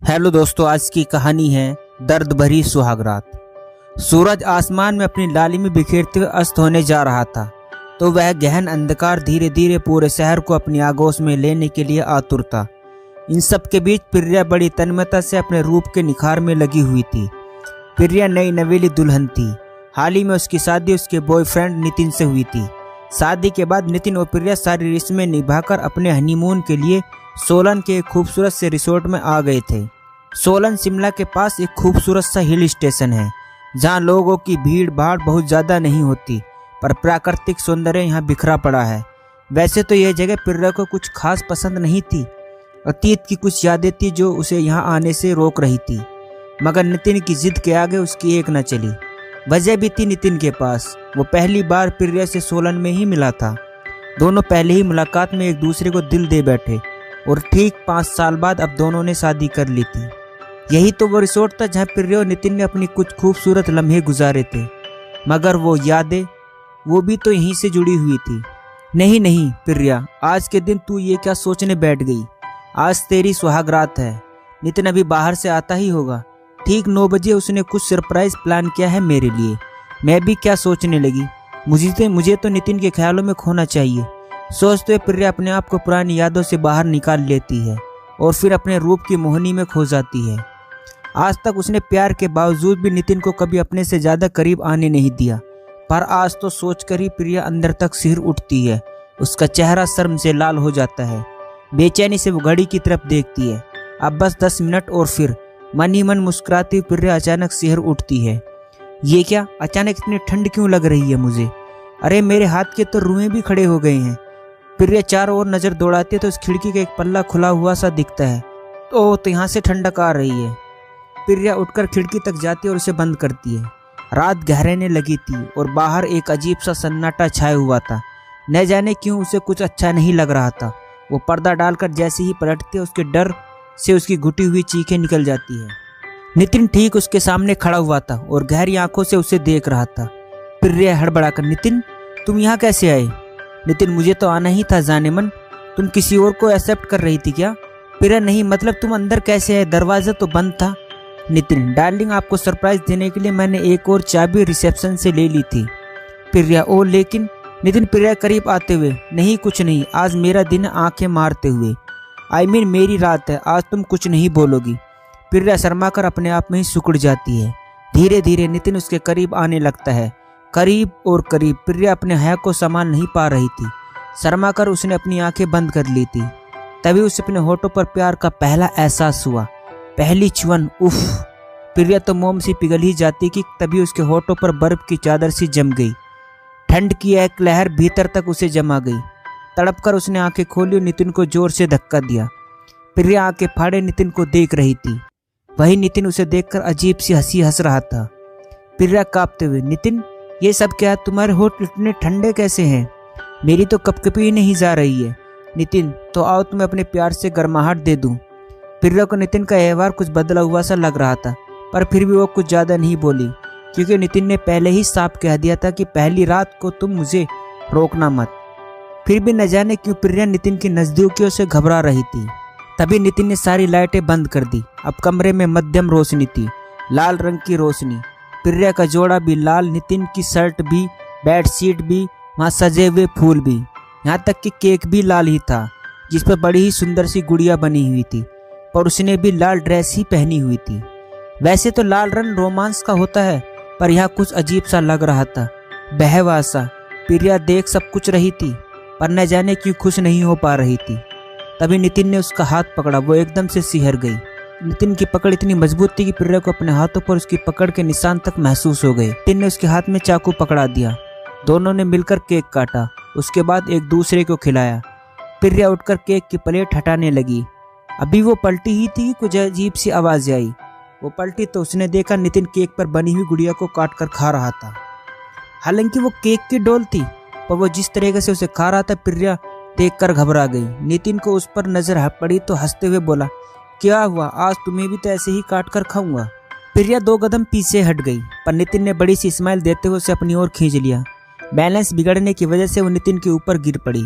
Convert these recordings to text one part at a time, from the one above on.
Hello दोस्तों, आज की कहानी है दर्द भरी सुहागरात। सूरज आसमान में अपनी लालिमी बिखेरते हुए अस्त होने जा रहा था, तो वह गहन अंधकार धीरे धीरे पूरे शहर को अपनी आगोश में लेने के लिए आतुर था। इन सब के बीच प्रिया बड़ी तन्मयता से अपने रूप के निखार में लगी हुई थी। प्रिया नई नवेली दुल्हन थी। हाल ही में उसकी शादी उसके बॉयफ्रेंड नितिन से हुई थी। शादी के बाद नितिन और प्रिया सारी रस्में निभाकर अपने हनीमून के लिए सोलन के एक खूबसूरत से रिसोर्ट में आ गए थे। सोलन शिमला के पास एक खूबसूरत सा हिल स्टेशन है, जहां लोगों की भीड़ भाड़ बहुत ज़्यादा नहीं होती, पर प्राकृतिक सौंदर्य यहाँ बिखरा पड़ा है। वैसे तो यह जगह प्रिया को कुछ खास पसंद नहीं थी। अतीत की कुछ यादें थी जो उसे यहाँ आने से रोक रही थी, मगर नितिन की जिद के आगे उसकी एक न चली। वजह भी थी नितिन के पास। वो पहली बार प्रिया से सोलन में ही मिला था। दोनों पहले ही मुलाकात में एक दूसरे को दिल दे बैठे और ठीक 5 साल बाद अब दोनों ने शादी कर ली थी। यही तो वो रिसोर्ट था जहाँ प्रिया और नितिन ने अपनी कुछ खूबसूरत लम्हे गुजारे थे, मगर वो यादें वो भी तो यहीं से जुड़ी हुई थी। नहीं नहीं प्रिया, आज के दिन तू ये क्या सोचने बैठ गई? आज तेरी सुहागरात है। नितिन अभी बाहर से आता ही होगा। ठीक 9 बजे उसने कुछ सरप्राइज प्लान किया है मेरे लिए। मैं भी क्या सोचने लगी, मुझे तो नितिन के ख्यालों में खोना चाहिए। सोचते हुए प्रिया अपने आप को पुरानी यादों से बाहर निकाल लेती है और फिर अपने रूप की मोहनी में खो जाती है। आज तक उसने प्यार के बावजूद भी नितिन को कभी अपने से ज़्यादा करीब आने नहीं दिया, पर आज तो सोचकर ही प्रिया अंदर तक सिर उठती है। उसका चेहरा शर्म से लाल हो जाता है। बेचैनी से वो घड़ी की तरफ देखती है। अब बस 10 मिनट और फिर मन ही मन मुस्कुराती प्रिया अचानक सिर उठती है। ये क्या, अचानक इतनी ठंड क्यों लग रही है मुझे? अरे मेरे हाथ के तो रुएं भी खड़े हो गए हैं। प्रिया चारों ओर नज़र दौड़ाती है तो उस खिड़की का एक पल्ला खुला हुआ सा दिखता है। तो यहाँ से ठंडक आ रही है। प्रिया उठकर खिड़की तक जाती है और उसे बंद करती है। रात गहराने लगी थी और बाहर एक अजीब सा सन्नाटा छाया हुआ था। न जाने क्यों उसे कुछ अच्छा नहीं लग रहा था। वो पर्दा डालकर जैसे ही पलटती है, उसके डर से उसकी घुटी हुई चीखें निकल जाती है। नितिन ठीक उसके सामने खड़ा हुआ था और गहरी आंखों से उसे देख रहा था। प्रिया हड़बड़ाकर, नितिन तुम यहाँ कैसे आए? नितिन, मुझे तो आना ही था जाने मन। तुम किसी और को एक्सेप्ट कर रही थी क्या? प्रिया, नहीं, मतलब तुम अंदर कैसे आए? दरवाजा तो बंद था। नितिन, डार्लिंग आपको सरप्राइज देने के लिए मैंने एक और चाबी रिसेप्शन से ले ली थी। प्रिया, ओ लेकिन। नितिन प्रिया करीब आते हुए, नहीं कुछ नहीं, आज मेरा दिन आंखें मारते हुए। मेरी रात है, आज तुम कुछ नहीं बोलोगी। प्रिया शर्माकर अपने आप में ही सिकुड़ जाती है। धीरे धीरे नितिन उसके करीब आने लगता है, करीब और करीब। प्रिया अपने हया को संभाल नहीं पा रही थी। शर्माकर उसने अपनी आंखें बंद कर ली थी। तभी उसे अपने होठों पर प्यार का पहला एहसास हुआ, पहली चुवन। उफ! प्रिया तो मोम सी पिघल ही जाती कि तभी उसके होठों पर बर्फ की चादर सी जम गई। ठंड की एक लहर भीतर तक उसे जमा गई। तड़प कर उसने आंखें खोली और नितिन को जोर से धक्का दिया। प्रिया आंखें फाड़े नितिन को देख रही थी। वही नितिन उसे देखकर अजीब सी हंसी हंस रहा था। प्रिया कांपते हुए, नितिन ये सब क्या? तुम्हारे होठ इतने ठंडे कैसे हैं? मेरी तो कपकपी ही नहीं जा रही है। नितिन, तो आओ तुम्हें अपने प्यार से गर्माहट दे दूं। प्रिया को नितिन का व्यवहार कुछ बदला हुआ सा लग रहा था, पर फिर भी वो कुछ ज़्यादा नहीं बोली, क्योंकि नितिन ने पहले ही साफ कह दिया था कि पहली रात को तुम मुझे रोकना मत। फिर भी न जाने क्यों प्रिया नितिन की नज़दीकियों से घबरा रही थी। तभी नितिन ने सारी लाइटें बंद कर दी। अब कमरे में मध्यम रोशनी थी, लाल रंग की रोशनी। प्रिया का जोड़ा भी लाल, नितिन की शर्ट भी, बेडशीट भी, वहाँ सजे हुए फूल भी, यहाँ तक कि केक भी लाल ही था, जिस पर बड़ी ही सुंदर सी गुड़िया बनी हुई थी, और उसने भी लाल ड्रेस ही पहनी हुई थी। वैसे तो लाल रंग रोमांस का होता है, पर यहाँ कुछ अजीब सा लग रहा था, बहवा सा। प्रिया देख सब कुछ रही थी, पर न जाने क्यों खुश नहीं हो पा रही थी। तभी नितिन ने उसका हाथ पकड़ा। वो एकदम से सिहर गई। नितिन की पकड़ इतनी मजबूत थी कि प्रिया को अपने हाथों पर उसकी पकड़ के निशान तक महसूस हो गए। नितिन ने उसके हाथ में चाकू पकड़ा दिया। दोनों ने मिलकर केक काटा, उसके बाद एक दूसरे को खिलाया। प्रिया उठकर केक की प्लेट हटाने लगी। अभी वो पलटी ही थी कि कुछ अजीब सी आवाज़ आई। वो पलटी तो उसने देखा नितिन केक पर बनी हुई गुड़िया को काट कर खा रहा था। हालांकि वो केक की डोल थी, पर वो जिस तरीके से उसे खा रहा था, प्रिया देखकर घबरा गई। नितिन को उस पर नजर पड़ी तो हंसते हुए बोला, क्या हुआ? आज तुम्हें भी तो ऐसे ही काट कर खाऊंगा। प्रिया 2 कदम पीछे हट गई, पर नितिन ने बड़ी सी स्माइल देते हुए उसे अपनी ओर खींच लिया। बैलेंस बिगड़ने की वजह से वो नितिन के ऊपर गिर पड़ी।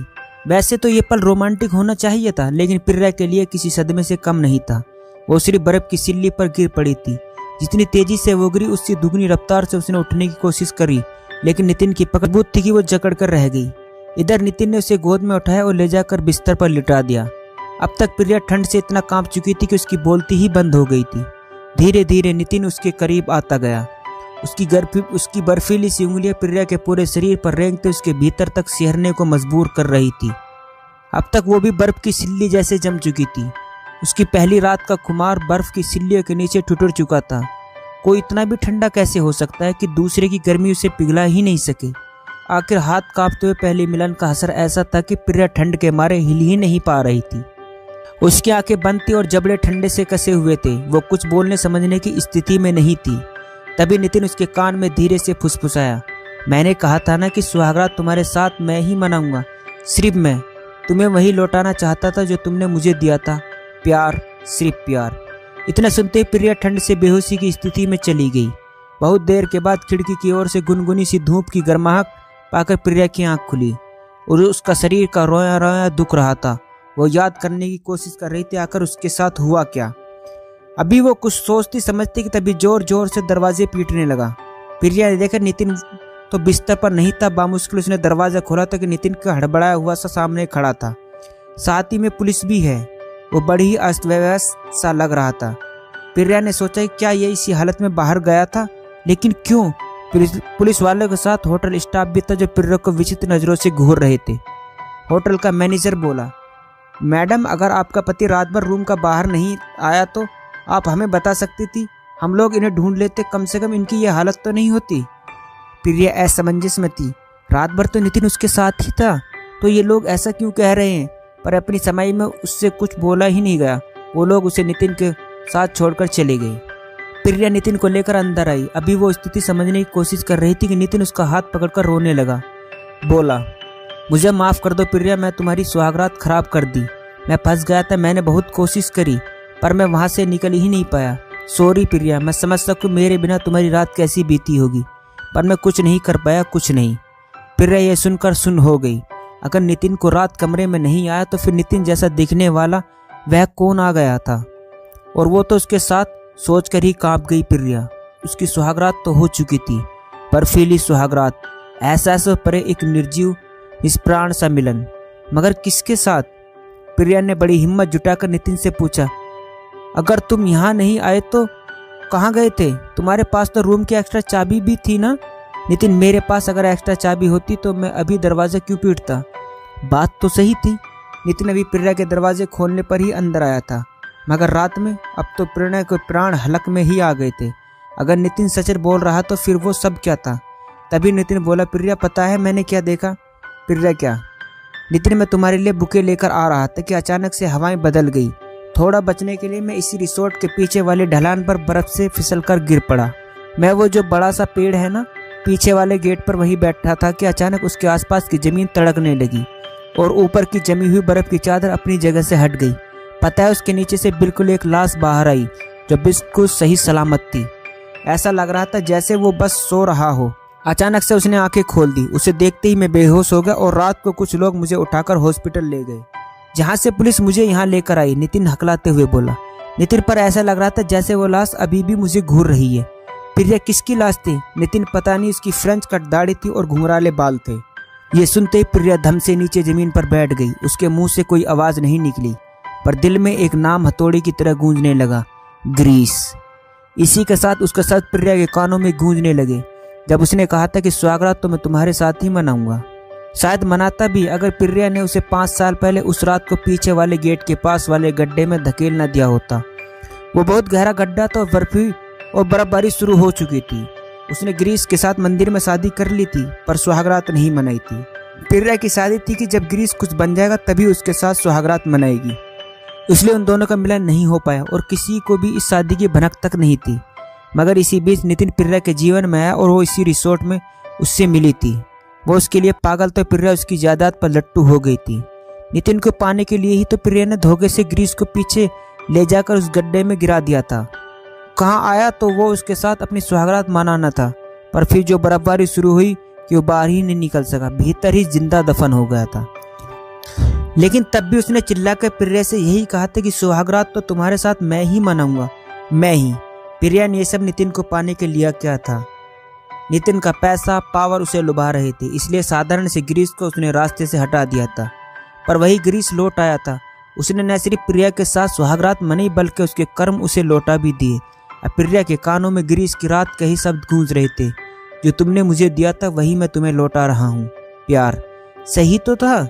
वैसे तो ये पल रोमांटिक होना चाहिए था, लेकिन प्रिया के लिए किसी सदमे से कम नहीं था। वो सिर्फ बर्फ की सिल्ली पर गिर पड़ी थी। जितनी तेजी से वो गिरी उससे दुगनी रफ्तार से उसने उठने की कोशिश करी, लेकिन नितिन की पकड़ मजबूत थी कि वो जकड़ कर रह गई। इधर नितिन ने उसे गोद में उठाया और ले जाकर बिस्तर पर लिटा दिया। अब तक प्रिया ठंड से इतना कांप चुकी थी कि उसकी बोलती ही बंद हो गई थी। धीरे धीरे नितिन उसके करीब आता गया। उसकी बर्फीली सी उंगलियां प्रिया के पूरे शरीर पर रेंगते उसके भीतर तक सिहरने को मजबूर कर रही थी। अब तक वो भी बर्फ की सिल्ली जैसे जम चुकी थी। उसकी पहली रात का खुमार बर्फ की सिल्लियों के नीचे ठुठुर चुका था। कोई इतना भी ठंडा कैसे हो सकता है कि दूसरे की गर्मी उसे पिघला ही नहीं सके। आखिर हाथ कांपते हुए पहले मिलन का असर ऐसा था कि प्रिया ठंड के मारे हिल ही नहीं पा रही थी। उसकी आंखें बंद थी और जबड़े ठंडे से कसे हुए थे। वो कुछ बोलने समझने की स्थिति में नहीं थी। तभी नितिन उसके कान में धीरे से फुसफुसाया, मैंने कहा था ना कि सुहागरात तुम्हारे साथ मैं ही मनाऊंगा। सिर्फ मैं तुम्हें वही लौटाना चाहता था जो तुमने मुझे दिया था, प्यार, सिर्फ प्यार। इतना सुनते ही प्रिया ठंड से बेहोशी की स्थिति में चली गई। बहुत देर के बाद खिड़की की ओर से गुनगुनी सी धूप की गर्माहट पाकर प्रिया की आंख खुली और उसका शरीर का रोया रोया दुख रहा था। वो याद करने की कोशिश कर रही थी आखिर उसके साथ हुआ क्या। अभी वो कुछ सोचती समझती कि तभी जोर जोर से दरवाजे पीटने लगा। प्रिया ने देखा नितिन तो बिस्तर पर नहीं था। बामुश्किल उसने दरवाजा खोला था कि नितिन का हड़बड़ाया हुआ सा सामने खड़ा था। साथ ही में पुलिस भी है। वो बड़ी ही अस्त व्यस्त सा लग रहा था। प्रिया ने सोचा कि क्या ये इसी हालत में बाहर गया था, लेकिन क्यों? पुलिस वालों के साथ होटल स्टाफ भी था जो प्रिया को विचित्र नजरों से घूर रहे थे। होटल का मैनेजर बोला, मैडम अगर आपका पति रात भर रूम का बाहर नहीं आया तो आप हमें बता सकती थी, हम लोग इन्हें ढूंढ लेते, कम से कम इनकी ये हालत तो नहीं होती। प्रिया असमंजस में थी। रात भर तो नितिन उसके साथ ही था, तो ये लोग ऐसा क्यों कह रहे हैं? पर अपनी समाई में उससे कुछ बोला ही नहीं गया। वो लोग उसे नितिन के साथ छोड़कर चले गए। प्रिया नितिन को लेकर अंदर आई। अभी वो स्थिति समझने की कोशिश कर रही थी कि नितिन उसका हाथ पकड़कर रोने लगा। बोला, मुझे माफ़ कर दो प्रिया, मैं तुम्हारी सुहागरात खराब कर दी। मैं फंस गया था, मैंने बहुत कोशिश करी पर मैं वहाँ से निकल ही नहीं पाया। सॉरी प्रिया, मैं समझ सकूँ मेरे बिना तुम्हारी रात कैसी बीती होगी, पर मैं कुछ नहीं कर पाया, कुछ नहीं। प्रिया यह सुनकर सुन हो गई। अगर नितिन को रात कमरे में नहीं आया तो फिर नितिन जैसा दिखने वाला वह कौन आ गया था? और वो तो उसके साथ सोचकर ही कांप गई प्रिया। उसकी सुहागरात तो हो चुकी थी, बर्फीली सुहागरात, एहसास परे एक निर्जीव निष्प्राण सा मिलन, मगर किसके साथ? प्रिया ने बड़ी हिम्मत जुटाकर नितिन से पूछा, अगर तुम यहाँ नहीं आए तो कहाँ गए थे? तुम्हारे पास तो रूम की एक्स्ट्रा चाबी भी थी ना? नितिन, मेरे पास अगर एक्स्ट्रा चाबी होती तो मैं अभी दरवाज़ा क्यों पीटता? बात तो सही थी। नितिन अभी प्रिया के दरवाजे खोलने पर ही अंदर आया था, मगर रात में अब तो प्रिया के प्राण हलक में ही आ गए थे। अगर नितिन सच बोल रहा तो फिर वो सब क्या था? तभी नितिन बोला, प्रिया पता है मैंने क्या देखा? प्रिया, क्या? नितिन, मैं तुम्हारे लिए बुके लेकर आ रहा था कि अचानक से हवाएं बदल गई। थोड़ा बचने के लिए मैं इसी रिसोर्ट के पीछे वाले ढलान पर बर्फ से फिसलकर गिर पड़ा। मैं वो जो बड़ा सा पेड़ है ना पीछे वाले गेट पर वहीं बैठा था कि अचानक उसके आसपास की जमीन तड़कने लगी और ऊपर की जमी हुई बर्फ की चादर अपनी जगह से हट गई। पता है उसके नीचे से बिल्कुल एक लाश बाहर आई जो बिल्कुल सही सलामत थी। ऐसा लग रहा था जैसे वो बस सो रहा हो। अचानक से उसने आंखें खोल दी। उसे देखते ही मैं बेहोश हो गया और रात को कुछ लोग मुझे उठाकर हॉस्पिटल ले गए, जहाँ से पुलिस मुझे यहाँ लेकर आई। नितिन हकलाते हुए बोला। नितिन, पर ऐसा लग रहा था जैसे वो लाश अभी भी मुझे घूर रही है। प्रिया, किसकी लाश थी? नितिन, पता नहीं, उसकी फ्रेंच कट दाढ़ी थी और घुंघराले बाल थे। ये सुनते ही प्रिया धम से नीचे जमीन पर बैठ गई। उसके मुंह से कोई आवाज नहीं निकली, पर दिल में एक नाम हथौड़ी की तरह गूंजने लगा, ग्रीस। इसी के साथ उसका शब्द प्रिया के कानों में गूंजने लगे जब उसने कहा था कि सुहागरात तो मैं तुम्हारे साथ ही मनाऊंगा। शायद मनाता भी अगर प्रिया ने उसे 5 साल पहले उस रात को पीछे वाले गेट के पास वाले गड्ढे में धकेल न दिया होता। वो बहुत गहरा गड्ढा था और बर्फबारी शुरू हो चुकी थी। उसने ग्रीस के साथ मंदिर में शादी कर ली थी, पर सुहागरात नहीं मनाई थी। प्रिया की शादी थी कि जब ग्रीस कुछ बन जाएगा तभी उसके साथ सुहागरात मनाएगी। इसलिए उन दोनों का मिलन नहीं हो पाया और किसी को भी इस शादी की भनक तक नहीं थी। मगर इसी बीच नितिन प्रिया के जीवन में आया और वो इसी रिसोर्ट में उससे मिली थी। वो उसके लिए पागल तो प्रिया उसकी जायदाद पर लट्टू हो गई थी। नितिन को पाने के लिए ही तो प्रिया ने धोखे से ग्रीस को पीछे ले जाकर उस गड्ढे में गिरा दिया था। कहाँ आया तो वो उसके साथ अपनी सुहागरात मनाना था, पर फिर जो बर्फबारी शुरू हुई कि वो बाहर ही नहीं निकल सका, भीतर ही जिंदा दफन हो गया था। लेकिन तब भी उसने चिल्लाकर प्रिया से यही कहा था कि सुहागरात तो तुम्हारे साथ मैं ही मनाऊंगा, मैं ही। प्रिया ने ये सब नितिन को पाने के लिए क्या था। नितिन का पैसा, पावर उसे लुभा रहे थे, इसलिए साधारण से गिरीश को उसने रास्ते से हटा दिया था। पर वही गिरीश लौट आया था। उसने न सिर्फ प्रिया के साथ सुहागरात मनाई बल्कि उसके कर्म उसे लौटा भी दिए। अब प्रिया के कानों में गिरीश की रात के ही शब्द गूंज रहे थे, जो तुमने मुझे दिया था वही मैं तुम्हें लौटा रहा हूँ। प्यार सही तो था।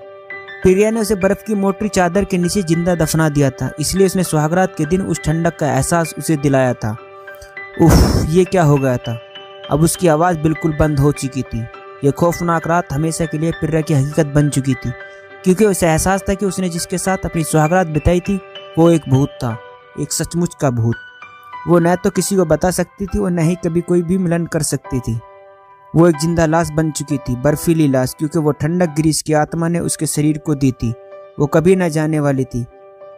प्रिया ने उसे बर्फ की मोटी चादर के नीचे जिंदा दफना दिया था, इसलिए उसने सुहागरात के दिन उस ठंडक का एहसास उसे दिलाया था। उफ, ये क्या हो गया था। अब उसकी आवाज़ बिल्कुल बंद हो चुकी थी। यह खौफनाक रात हमेशा के लिए प्रिया की हकीकत बन चुकी थी, क्योंकि उसे एहसास था कि उसने जिसके साथ अपनी सुहागरात बिताई थी वो एक भूत था, एक सचमुच का भूत। वो न तो किसी को बता सकती थी और न ही कभी कोई भी मिलन कर सकती थी। वो एक जिंदा लाश बन चुकी थी, बर्फीली लाश, क्योंकि वो ठंडक गिरीश की आत्मा ने उसके शरीर को दी थी। वो कभी न जाने वाली थी,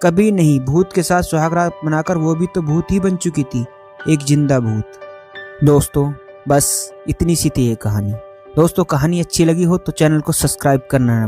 कभी नहीं। भूत के साथ सुहागरात मनाकर वो भी तो भूत ही बन चुकी थी, एक जिंदा भूत। दोस्तों बस इतनी सी थी ये कहानी। दोस्तों कहानी अच्छी लगी हो तो चैनल को सब्सक्राइब करना